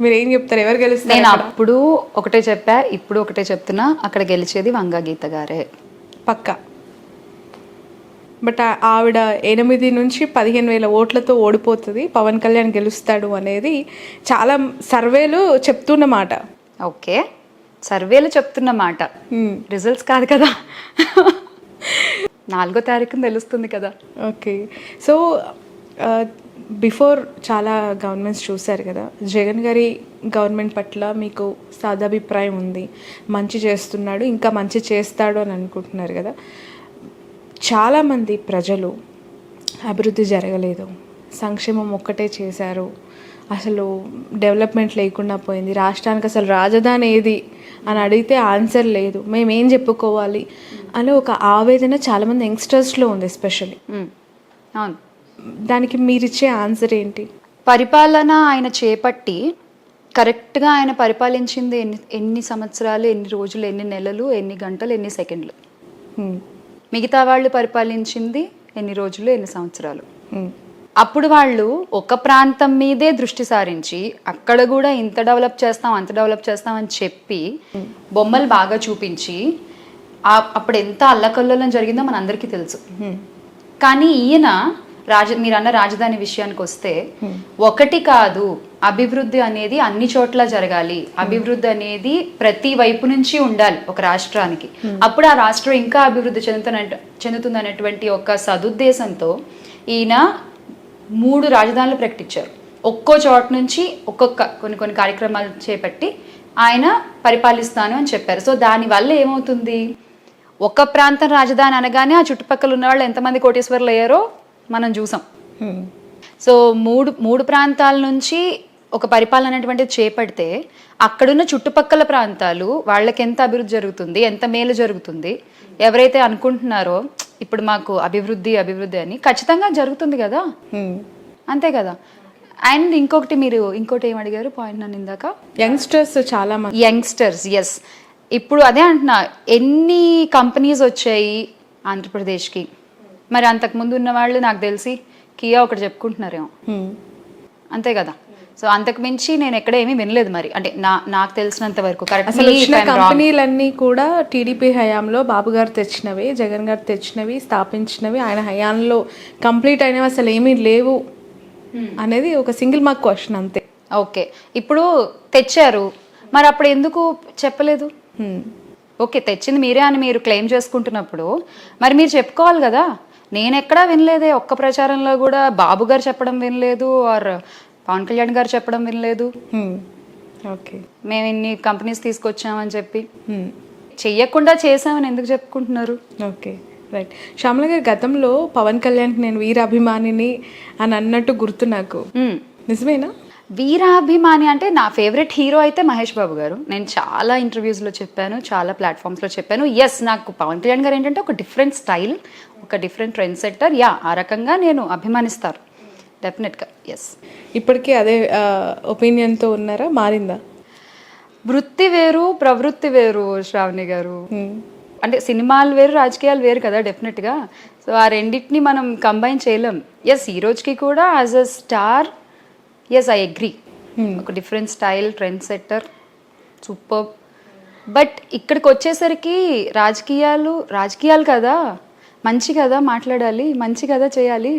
మీరు ఏం చెప్తారు, ఎవరు గెలుస్తారు? నేను అప్పుడు ఒకటే చెప్పా, ఇప్పుడు ఒకటే చెప్తున్నా, అక్కడ గెలిచేది వంగా గీత గారే పక్కా. బట్ ఆవిడ 8,000-15,000 ఓట్లతో ఓడిపోతుంది, పవన్ కళ్యాణ్ గెలుస్తాడు అనేది చాలా సర్వేలు చెప్తున్నమాట. ఓకే, సర్వేలు చెప్తున్న మాట, రిజల్ట్స్ కాదు కదా. 4వ తారీఖున తెలుస్తుంది కదా. ఓకే, సో బిఫోర్ చాలా గవర్నమెంట్స్ చూశారు కదా, జగన్ గారి గవర్నమెంట్ పట్ల మీకు సదాభిప్రాయం ఉంది, మంచి చేస్తున్నాడు, ఇంకా మంచి చేస్తాడు అని అనుకుంటున్నారు కదా. చాలామంది ప్రజలు అభివృద్ధి జరగలేదు, సంక్షేమం ఒక్కటే చేశారు, అసలు డెవలప్మెంట్ లేకుండా పోయింది, రాష్ట్రానికి అసలు రాజధాని ఏది అని అడిగితే ఆన్సర్ లేదు, మేమేం చెప్పుకోవాలి అని ఒక ఆవేదన చాలామంది యంగ్స్టర్స్లో ఉంది ఎస్పెషల్లీ. అవును, దానికి మీరిచ్చే ఆన్సర్ ఏంటి? పరిపాలన ఆయన చేపట్టి కరెక్ట్గా ఆయన పరిపాలించింది ఎన్ని సంవత్సరాలు, ఎన్ని రోజులు, ఎన్ని నెలలు, ఎన్ని గంటలు, ఎన్ని సెకండ్లు. మిగతా వాళ్ళు పరిపాలించింది ఎన్ని రోజులు, ఎన్ని సంవత్సరాలు. అప్పుడు వాళ్ళు ఒక ప్రాంతం మీదే దృష్టి సారించి అక్కడ కూడా ఇంత డెవలప్ చేస్తాం, అంత డెవలప్ చేస్తాం అని చెప్పి బొమ్మలు బాగా చూపించి అప్పుడు ఎంత అల్లకల్లోలం జరిగిందో మన అందరికీ తెలుసు. కానీ ఈయన మీరన్న రాజధాని విషయానికి వస్తే, ఒకటి కాదు, అభివృద్ధి అనేది అన్ని చోట్ల జరగాలి, అభివృద్ధి అనేది ప్రతి వైపు నుంచి ఉండాలి ఒక రాష్ట్రానికి, అప్పుడు ఆ రాష్ట్రం ఇంకా అభివృద్ధి చెందుతుందనేటువంటి ఒక సదుద్దేశంతో ఈయన 3 రాజధానులు ప్రకటించారు. ఒక్కో చోట నుంచి కొన్ని కార్యక్రమాలు చేపట్టి ఆయన పరిపాలిస్తాను అని చెప్పారు. సో దానివల్ల ఏమవుతుంది, ఒక ప్రాంతం రాజధాని అనగానే ఆ చుట్టుపక్కల ఉన్న వాళ్ళు ఎంతమంది కోటీశ్వర్లు అయ్యారో మనం చూసాం. సో మూడు ప్రాంతాల నుంచి ఒక పరిపాలన అనేటువంటిది చేపడితే అక్కడున్న చుట్టుపక్కల ప్రాంతాలు వాళ్ళకి ఎంత అభివృద్ధి జరుగుతుంది, ఎంత మేలు జరుగుతుంది, ఎవరైతే అనుకుంటున్నారో ఇప్పుడు మాకు అభివృద్ధి అని, ఖచ్చితంగా జరుగుతుంది కదా. అంతే కదా. అండ్ ఇంకోటి ఏం అడిగారు పాయింట్ నన్ను ఇందాక? యంగ్స్టర్స్ చాలా మంది. Youngsters, yes. ఇప్పుడు అదే అంటున్నా, ఎన్ని కంపెనీస్ వచ్చాయి ఆంధ్రప్రదేశ్కి, మరి అంతకుముందు ఉన్న వాళ్ళు నాకు తెలిసి కియా ఒకటి చెప్పుకుంటున్నారేమో, అంతే కదా. సో అంతకు మించి నేను ఎక్కడ ఏమీ వినలేదు. మరి అంటే నాకు తెలిసినంత వరకు కంపెనీలన్నీ కూడా టీడీపీ హయాంలో బాబు గారు తెచ్చినవి, జగన్ గారు తెచ్చినవి, స్థాపించినవి, ఆయన హయాంలో కంప్లీట్ అయినవి అసలు ఏమీ లేవు అనేది ఒక సింగిల్ మార్క్ క్వశ్చన్ అంతే. ఓకే, ఇప్పుడు తెచ్చారు, మరి అప్పుడు ఎందుకు చెప్పలేదు? ఓకే, తెచ్చింది మీరే అని మీరు క్లెయిమ్ చేసుకుంటున్నప్పుడు మరి మీరు చెప్పుకోవాలి కదా. నేను ఎక్కడా వినలేదే, ఒక్క ప్రచారంలో కూడా బాబు గారు చెప్పడం వినలేదు, ఆర్ పవన్ కళ్యాణ్ గారు చెప్పడం వినలేదు. ఓకే, మేము ఇన్ని కంపెనీస్ తీసుకొచ్చామని చెప్పి చెయ్యకుండా చేసామని ఎందుకు చెప్పుకుంటున్నారు? Okay, right. శ్యామల గారి గతంలో పవన్ కళ్యాణ్కి నేను వీరాభిమానిని అని అన్నట్టు గుర్తు నాకు, నిజమేనా? వీరాభిమాని అంటే నా ఫేవరెట్ హీరో అయితే మహేష్ బాబు గారు. నేను చాలా ఇంటర్వ్యూస్లో చెప్పాను, చాలా ప్లాట్ఫామ్స్లో చెప్పాను. ఎస్, నాకు పవన్ కళ్యాణ్ గారు ఏంటంటే ఒక డిఫరెంట్ స్టైల్, ఒక డిఫరెంట్ ట్రెండ్ సెట్టర్. ఆ రకంగా నేను అభిమానిస్తారు డెఫినెట్గా. ఎస్. ఇప్పటికీ అదే ఒపీనియన్తో ఉన్నారా, మారిందా? వృత్తి వేరు, ప్రవృత్తి వేరు శ్రావణి గారు. అంటే సినిమాలు వేరు, రాజకీయాలు వేరు కదా డెఫినెట్గా. సో ఆ రెండింటిని మనం కంబైన్ చేయలేం. ఎస్, ఈ రోజుకి కూడా as a star, yes I agree, ఒక different style, trend setter, super. But ఇక్కడికి వచ్చేసరికి రాజకీయాలు కదా, మంచి కదా మాట్లాడాలి, మంచి కదా చేయాలి.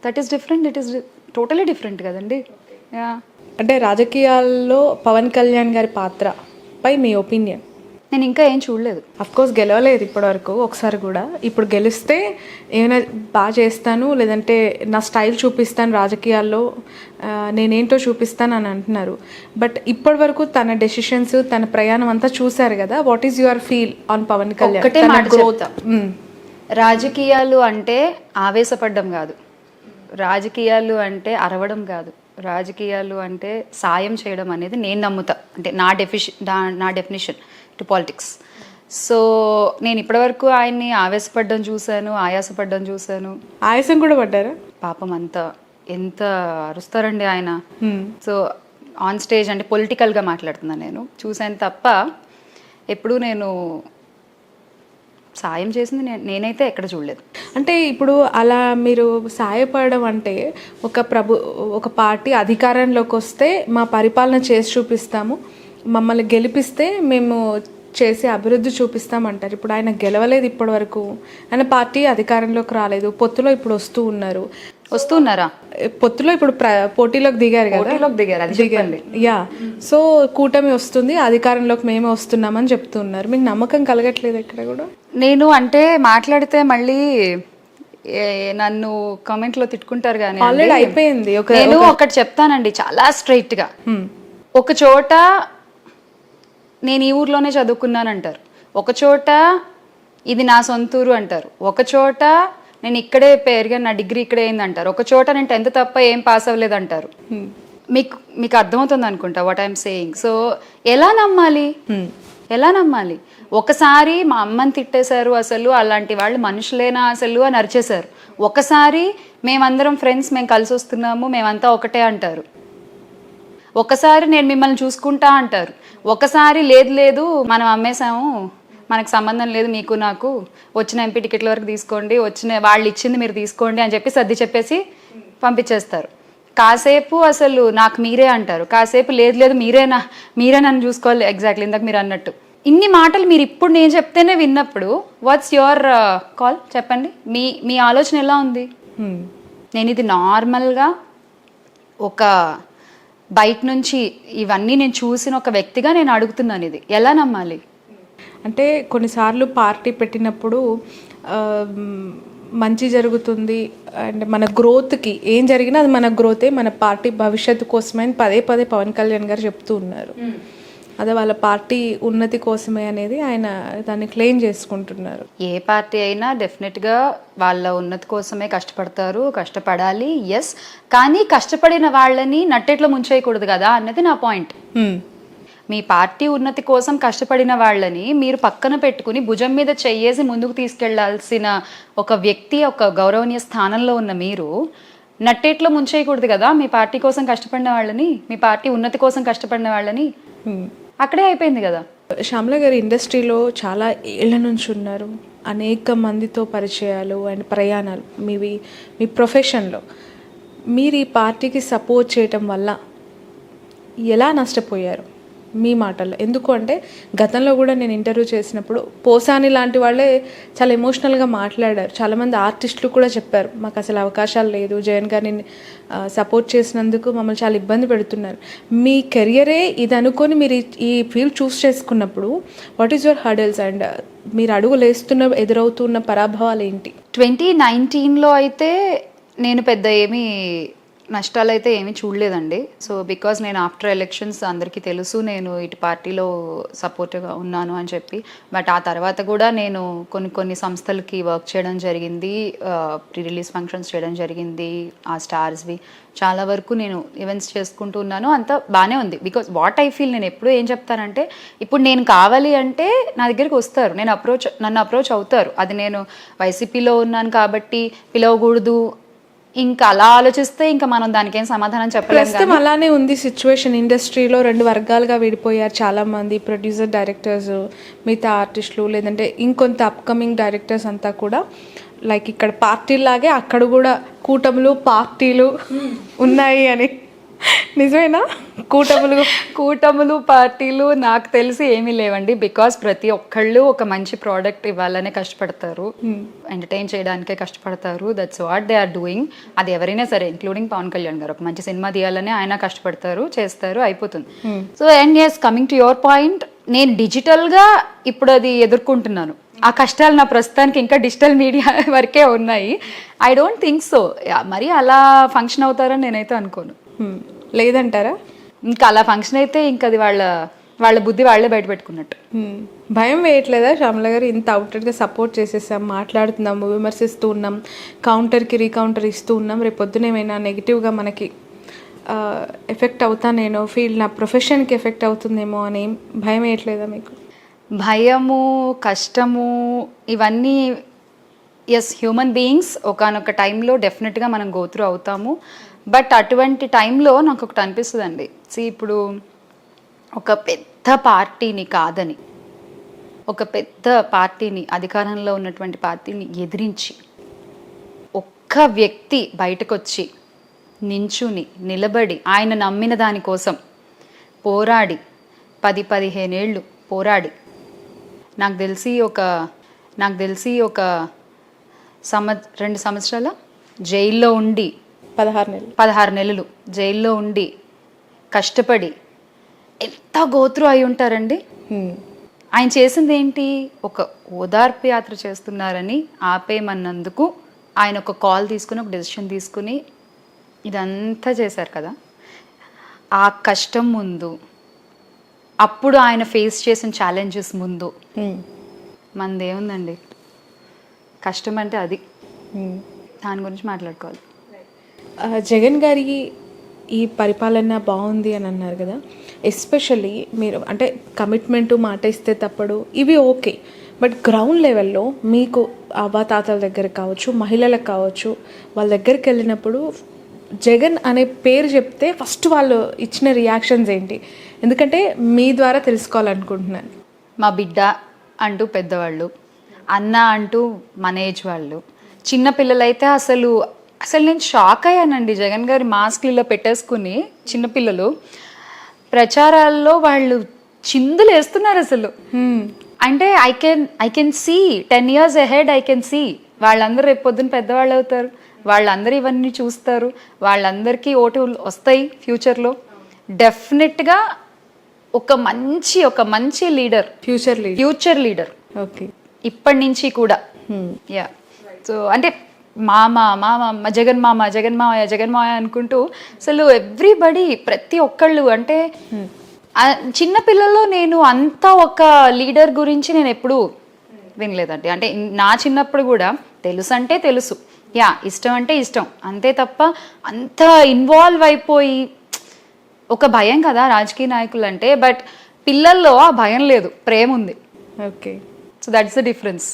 That is different, it is totally different కదండి. అంటే రాజకీయాల్లో పవన్ కళ్యాణ్ గారి పాత్ర పై మీ ఒపీనియన్? నేను ఇంకా ఏం చూడలేదు. అఫ్కోర్స్ గెలవలేదు ఇప్పటివరకు ఒకసారి కూడా. ఇప్పుడు గెలిస్తే ఏమైనా బాగా చేస్తాను, లేదంటే నా స్టైల్ చూపిస్తాను రాజకీయాల్లో, నేనేంటో చూపిస్తాను అని అంటున్నారు. బట్ ఇప్పటి వరకు తన డెసిషన్స్, తన ప్రయాణం అంతా చూశారు కదా. What is your feel on Pawan Kalyan? ఒకటే మాట చెప్తా, రాజకీయాలు అంటే ఆవేశపడ్డం కాదు, రాజకీయాలు అంటే అరవడం కాదు, రాజకీయాలు అంటే సాయం చేయడం అనేది నేను నమ్ముతా. అంటే నా డెఫినిషన్ టు పాలిటిక్స్. సో నేను ఇప్పటివరకు ఆయన్ని ఆవేశపడ్డం చూశాను, ఆయాసపడ్డం చూశాను. ఆయాసం కూడా పడ్డారా? పాపం అంతా ఎంత అరుస్తారండి ఆయన. సో ఆన్ స్టేజ్ అంటే పొలిటికల్గా మాట్లాడుతున్నాను నేను, చూశాను తప్ప ఎప్పుడు నేను సాయం చేసింది నేనైతే ఎక్కడ చూడలేదు. అంటే ఇప్పుడు అలా మీరు సాయపడడం అంటే ఒక పార్టీ అధికారంలోకి వస్తే మా పరిపాలన చేసి చూపిస్తాము, మమ్మల్ని గెలిపిస్తే మేము చేసే అభివృద్ధి చూపిస్తామంటారు. ఇప్పుడు ఆయన గెలవలేదు ఇప్పటి వరకు, ఆయన పార్టీ అధికారంలోకి రాలేదు, పొత్తులో ఇప్పుడు వస్తున్నారా? పొత్తులో ఇప్పుడు పోటీలోకి దిగారు కదా, దిగారు. యా, సో కూటమి వస్తుంది, అధికారంలోకి మేమే వస్తున్నామని చెప్తున్నారు. మీకు నమ్మకం కలగట్లేదు ఎక్కడ కూడా? నేను అంటే మాట్లాడితే మళ్ళీ నన్ను కామెంట్ లో తిట్టుకుంటారు కానీ ఆల్రెడీ అయిపోయింది. నేను ఒకటి చెప్తానండి చాలా స్ట్రైట్ గా. ఒక చోట నేను ఈ ఊర్లోనే చదువుకున్నానంటారు, ఒక చోట ఇది నా సొంతూరు అంటారు, ఒక చోట నేను ఇక్కడే పెరిగాను, నా డిగ్రీ ఇక్కడే అయిందంటారు, ఒక చోట నేను 10th తప్ప ఏం పాస్ అవ్వలేదు అంటారు. మీకు అర్థమవుతుంది అనుకుంటా వాట్ ఐఎమ్ సేయింగ్. సో ఎలా నమ్మాలి? ఒకసారి మా అమ్మని తిట్టేశారు, అసలు అలాంటి వాళ్ళు మనుషులేనా అసలు అని అరిచేశారు. ఒకసారి మేమందరం ఫ్రెండ్స్, మేము కలిసి వస్తున్నాము, మేమంతా ఒకటే అంటారు. ఒకసారి నేను మిమ్మల్ని చూసుకుంటా అంటారు. ఒకసారి లేదు మనం అమ్మేశాము, మనకు సంబంధం లేదు మీకు నాకు, వచ్చిన ఎంపీ టికెట్ల వరకు తీసుకోండి, వచ్చిన వాళ్ళు ఇచ్చింది మీరు తీసుకోండి అని చెప్పి సర్ది చెప్పేసి పంపించేస్తారు. కాసేపు అసలు నాకు మీరే అంటారు, కాసేపు లేదు మీరే నన్ను చూసుకోవాలి. ఎగ్జాక్ట్లీ ఇందాక మీరు అన్నట్టు ఇన్ని మాటలు మీరు ఇప్పుడు నేను చెప్తేనే విన్నప్పుడు వాట్స్ యువర్ కాల్? చెప్పండి, మీ ఆలోచన ఎలా ఉంది? నేను ఇది నార్మల్గా ఒక బయట నుంచి ఇవన్నీ నేను చూసిన ఒక వ్యక్తిగా నేను అడుగుతున్నాను, ఇది ఎలా నమ్మాలి? అంటే కొన్నిసార్లు పార్టీ పెట్టినప్పుడు మంచి జరుగుతుంది అండ్ మన గ్రోత్కి ఏం జరిగినా అది మన గ్రోతే, మన పార్టీ భవిష్యత్తు కోసమే అని పదే పవన్ కళ్యాణ్ గారు చెప్తూ ఉన్నారు. అదే వాళ్ళ పార్టీ ఉన్నతి కోసమే అనేది ఆయన దాన్ని క్లెయిమ్ చేసుకుంటున్నారు. ఏ పార్టీ అయినా డెఫినెట్గా వాళ్ళ ఉన్నతి కోసమే కష్టపడతారు, కష్టపడాలి, ఎస్. కానీ కష్టపడిన వాళ్ళని నట్టేట్లో ముంచేయకూడదు కదా అన్నది నా పాయింట్. మీ పార్టీ ఉన్నతి కోసం కష్టపడిన వాళ్ళని మీరు పక్కన పెట్టుకుని భుజం మీద చెయ్యేసి ముందుకు తీసుకెళ్లాల్సిన ఒక వ్యక్తి, ఒక గౌరవనీయ స్థానంలో ఉన్న మీరు నట్టేట్లో ముంచేయకూడదు కదా మీ పార్టీ కోసం కష్టపడిన వాళ్ళని, మీ పార్టీ ఉన్నతి కోసం కష్టపడిన వాళ్ళని. అక్కడే అయిపోయింది కదా. శ్యామల గారు ఇండస్ట్రీలో చాలా ఏళ్ల నుంచి ఉన్నారు, అనేక మందితో పరిచయాలు అండ్ ప్రయాణాలు మీ ప్రొఫెషన్లో. మీరు ఈ పార్టీకి సపోర్ట్ చేయటం వల్ల ఎలా నష్టపోయారు మీ మాటల్లో? ఎందుకు అంటే గతంలో కూడా నేను ఇంటర్వ్యూ చేసినప్పుడు పోసాని లాంటి వాళ్ళే చాలా ఎమోషనల్గా మాట్లాడారు. చాలామంది ఆర్టిస్టులు కూడా చెప్పారు మాకు అసలు అవకాశాలు లేదు, జగన్ గారిని సపోర్ట్ చేసినందుకు మమ్మల్ని చాలా ఇబ్బంది పెడుతున్నారు. మీ కెరియరే ఇది అనుకొని మీరు ఈ ఫీల్డ్ చూస్ చేసుకున్నప్పుడు what is your hurdles and మీరు అడుగులేస్తున్న ఎదురవుతున్న పరాభవాలు ఏంటి? 2019లో అయితే నేను పెద్ద ఏమీ నష్టాలు అయితే ఏమీ చూడలేదండి. సో బికాజ్ నేను ఆఫ్టర్ ఎలక్షన్స్ అందరికీ తెలుసు నేను ఇటు పార్టీలో సపోర్ట్గా ఉన్నాను అని చెప్పి. బట్ ఆ తర్వాత కూడా నేను కొన్ని సంస్థలకి వర్క్ చేయడం జరిగింది, ప్రీ రిలీజ్ ఫంక్షన్స్ చేయడం జరిగింది, ఆ స్టార్స్వి చాలా వరకు నేను ఈవెంట్స్ చేసుకుంటూ ఉన్నాను. అంతా బాగానే ఉంది. బికాజ్ వాట్ ఐ ఫీల్, నేను ఎప్పుడూ ఏం చెప్తానంటే ఇప్పుడు నేను కావాలి అంటే నా దగ్గరికి వస్తారు, నన్ను అప్రోచ్ అవుతారు. అది నేను వైసీపీలో ఉన్నాను కాబట్టి పిలవకూడదు, ఇంకా అలా ఆలోచిస్తే ఇంకా మనం దానికి ఏం సమాధానం చెప్పలేము. ప్రస్తుతం అలానే ఉంది సిచ్యువేషన్. ఇండస్ట్రీలో 2 వర్గాలుగా విడిపోయారు చాలామంది, ప్రొడ్యూసర్, డైరెక్టర్స్, మిగతా ఆర్టిస్టులు, లేదంటే ఇంకొంత అప్కమింగ్ డైరెక్టర్స్ అంతా కూడా లైక్ ఇక్కడ పార్టీలాగే అక్కడ కూడా కూటములు పార్టీలు ఉన్నాయి అని. నిజమేనా? కూటములు పార్టీలు నాకు తెలిసి ఏమీ లేవండి. బికాస్ ప్రతి ఒక్కళ్ళు ఒక మంచి ప్రోడక్ట్ ఇవ్వాలనే కష్టపడతారు, ఎంటర్టైన్ చేయడానికే కష్టపడతారు. That's what they are doing. అది ఎవరైనా సరే ఇంక్లూడింగ్ పవన్ కళ్యాణ్ గారు ఒక మంచి సినిమా తీయాలని ఆయన కష్టపడతారు, చేస్తారు, అయిపోతుంది. So and yes, coming to your point, నేను డిజిటల్గా ఇప్పుడు అది ఎదుర్కొంటున్నాను. ఆ కష్టాలు నా ప్రస్తుతానికి ఇంకా డిజిటల్ మీడియా వరకే ఉన్నాయి. ఐ డోంట్ థింక్ సో మరి అలా ఫంక్షన్ అవుతారని నేనైతే అనుకోను. లేదంటారా? ఇంకా అలా ఫంక్షన్ అయితే ఇంకా అది వాళ్ళ బుద్ధి వాళ్ళే బయట పెట్టుకున్నట్టు. భయం వేయట్లేదా శ్యామల గారు? ఇంత అవుట్లెట్గా సపోర్ట్ చేసేసాం, మాట్లాడుతున్నాము, విమర్శిస్తూ ఉన్నాం, కౌంటర్కి రీకౌంటర్ ఇస్తూ ఉన్నాం, రేపు పొద్దున ఏమైనా నెగిటివ్గా మనకి ఎఫెక్ట్ అవుతానేమో, ఫీల్డ్ నా ప్రొఫెషన్కి ఎఫెక్ట్ అవుతుందేమో అని భయం వేయట్లేదా మీకు? భయము, కష్టము, ఇవన్నీ ఎస్, హ్యూమన్ బీయింగ్స్ ఒకానొక టైంలో డెఫినెట్గా మనం గోత్రూ అవుతాము. బట్ అటువంటి టైంలో నాకు ఒకటి అనిపిస్తుంది అండి, ఇప్పుడు ఒక పెద్ద పార్టీని కాదని ఒక పెద్ద పార్టీని, అధికారంలో ఉన్నటువంటి పార్టీని ఎదిరించి ఒక్క వ్యక్తి బయటకొచ్చి నించుని నిలబడి ఆయన నమ్మిన దానికోసం పోరాడి 10-15 ఏళ్ళు పోరాడి నాకు తెలిసి ఒక 2 సంవత్సరాల జైల్లో ఉండి 16 నెలలు జైల్లో ఉండి కష్టపడి ఎంత గోత్రు అయి ఉంటారండి. ఆయన చేసింది ఏంటి? ఒక ఓదార్పు యాత్ర చేస్తున్నారని ఆపేయమన్నందుకు ఆయన ఒక కాల్ తీసుకుని, ఒక డెసిషన్ తీసుకుని ఇదంతా చేశారు కదా. ఆ కష్టం ముందు, అప్పుడు ఆయన ఫేస్ చేసిన ఛాలెంజెస్ ముందు మనదేముందండి? కష్టం అంటే అది. దాని గురించి మాట్లాడుకోవాలి. జగన్ గారి ఈ పరిపాలన బాగుంది అని అన్నారు కదా, ఎస్పెషల్లీ మీరు అంటే కమిట్మెంటు, మాట ఇస్తే తప్పడు, ఇవి ఓకే. బట్ గ్రౌండ్ లెవెల్లో మీకు అవ్వాతాతల దగ్గర కావచ్చు, మహిళలకు కావచ్చు, వాళ్ళ దగ్గరికి వెళ్ళినప్పుడు జగన్ అనే పేరు చెప్తే ఫస్ట్ వాళ్ళు ఇచ్చిన రియాక్షన్స్ ఏంటి? ఎందుకంటే మీ ద్వారా తెలుసుకోవాలనుకుంటున్నాను. మా బిడ్డ అంటూ పెద్దవాళ్ళు, అన్న అంటూ మన ఏజ్ వాళ్ళు, చిన్నపిల్లలైతే అసలు నేను షాక్ అయ్యానండి. జగన్ గారి మాస్క్లలో పెట్టేసుకుని చిన్నపిల్లలు ప్రచారాల్లో వాళ్ళు చిందులు వేస్తున్నారు అసలు. అంటే I can see 10 years ahead. I can see వాళ్ళందరూ రేపు పొద్దున పెద్దవాళ్ళు అవుతారు, వాళ్ళందరూ ఇవన్నీ చూస్తారు, వాళ్ళందరికీ ఓటు వస్తాయి ఫ్యూచర్లో. డెఫినెట్గా ఒక మంచి లీడర్, ఫ్యూచర్ లీడర్ ఓకే ఇప్పటి నుంచి కూడా. యా, సో అంటే మామ జగన్మావయ్య అనుకుంటూ అసలు ఎవ్రీబడి, ప్రతి ఒక్కళ్ళు అంటే చిన్న పిల్లల్లో నేను అంత ఒక లీడర్ గురించి నేను ఎప్పుడు వినలేదండి. అంటే నా చిన్నప్పుడు కూడా తెలుసు అంటే తెలుసు, యా ఇష్టం అంటే ఇష్టం, అంతే తప్ప అంత ఇన్వాల్వ్ అయిపోయి ఒక భయం కదా రాజకీయ నాయకులు అంటే. బట్ పిల్లల్లో ఆ భయం లేదు, ప్రేమ ఉంది. Okay, so that's the difference.